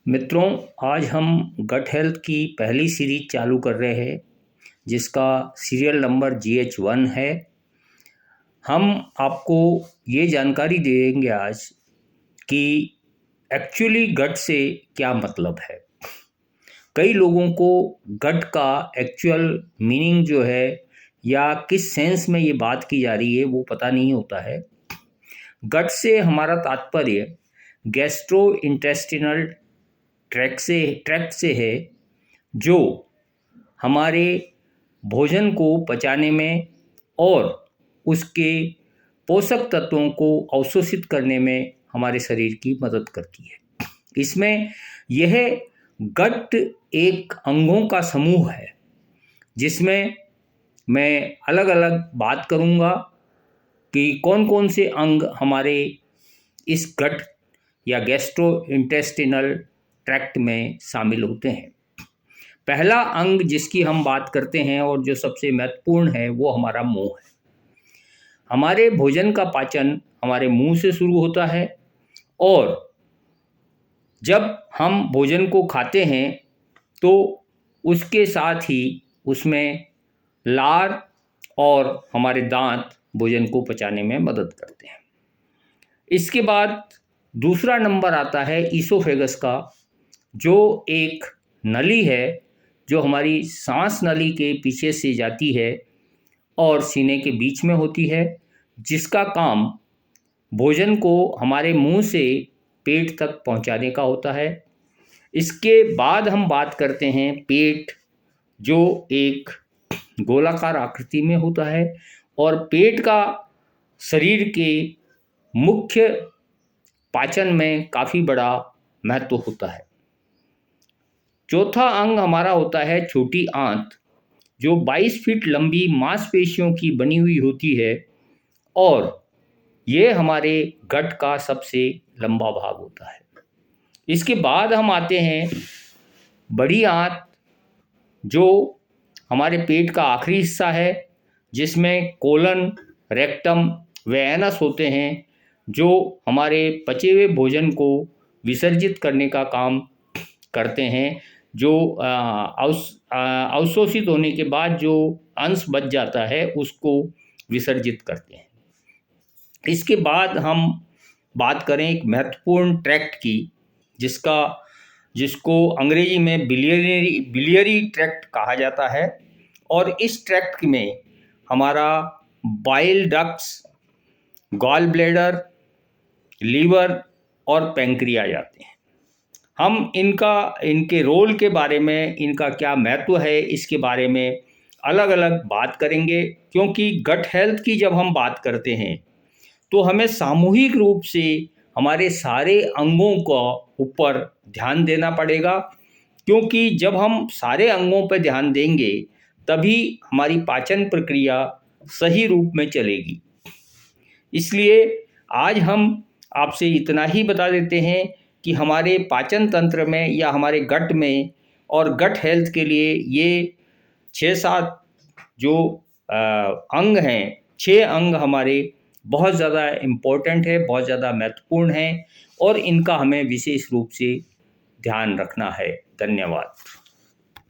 मित्रों, आज हम गट हेल्थ की पहली सीरीज चालू कर रहे हैं जिसका सीरियल नंबर GH1 है। हम आपको ये जानकारी देंगे आज कि एक्चुअली गट से क्या मतलब है। कई लोगों को गट का एक्चुअल मीनिंग जो है या किस सेंस में ये बात की जा रही है वो पता नहीं होता है। गट से हमारा तात्पर्य गैस्ट्रो इंटेस्टिनल ट्रैक्ट से है, जो हमारे भोजन को पचाने में और उसके पोषक तत्वों को अवशोषित करने में हमारे शरीर की मदद करती है। इसमें यह गट एक अंगों का समूह है जिसमें मैं अलग अलग बात करूंगा कि कौन कौन से अंग हमारे इस गट या गैस्ट्रो इंटेस्टिनल ट्रैक्ट में शामिल होते हैं। पहला अंग जिसकी हम बात करते हैं और जो सबसे महत्वपूर्ण है वो हमारा मुंह है। हमारे भोजन का पाचन हमारे मुंह से शुरू होता है और जब हम भोजन को खाते हैं तो उसके साथ ही उसमें लार और हमारे दांत भोजन को पचाने में मदद करते हैं। इसके बाद दूसरा नंबर आता है ईसोफेगस का, जो एक नली है जो हमारी सांस नली के पीछे से जाती है और सीने के बीच में होती है, जिसका काम भोजन को हमारे मुंह से पेट तक पहुंचाने का होता है। इसके बाद हम बात करते हैं पेट, जो एक गोलाकार आकृति में होता है और पेट का शरीर के मुख्य पाचन में काफ़ी बड़ा महत्व होता है। चौथा अंग हमारा होता है छोटी आंत, जो 22 फीट लंबी मांसपेशियों की बनी हुई होती है और ये हमारे गट का सबसे लंबा भाग होता है। इसके बाद हम आते हैं बड़ी आंत, जो हमारे पेट का आखिरी हिस्सा है, जिसमें कोलन, रेक्टम व एनस होते हैं, जो हमारे पचे हुए भोजन को विसर्जित करने का काम करते हैं। जो अवशोषित होने के बाद जो अंश बच जाता है उसको विसर्जित करते हैं। इसके बाद हम बात करें एक महत्वपूर्ण ट्रैक्ट की, जिसको अंग्रेजी में बिलियरी ट्रैक्ट कहा जाता है। और इस ट्रैक्ट में हमारा bile ducts, gall bladder, liver और पैंक्रियाज आते हैं। हम इनके रोल के बारे में, इनका क्या महत्व है, इसके बारे में अलग अलग बात करेंगे, क्योंकि गट हेल्थ की जब हम बात करते हैं तो हमें सामूहिक रूप से हमारे सारे अंगों का ऊपर ध्यान देना पड़ेगा, क्योंकि जब हम सारे अंगों पर ध्यान देंगे तभी हमारी पाचन प्रक्रिया सही रूप में चलेगी। इसलिए आज हम आपसे इतना ही बता देते हैं कि हमारे पाचन तंत्र में या हमारे गट में और गट हेल्थ के लिए ये 6-7 जो अंग हैं, 6 अंग हमारे बहुत ज़्यादा इम्पोर्टेंट है, बहुत ज़्यादा महत्वपूर्ण हैं और इनका हमें विशेष रूप से ध्यान रखना है। धन्यवाद।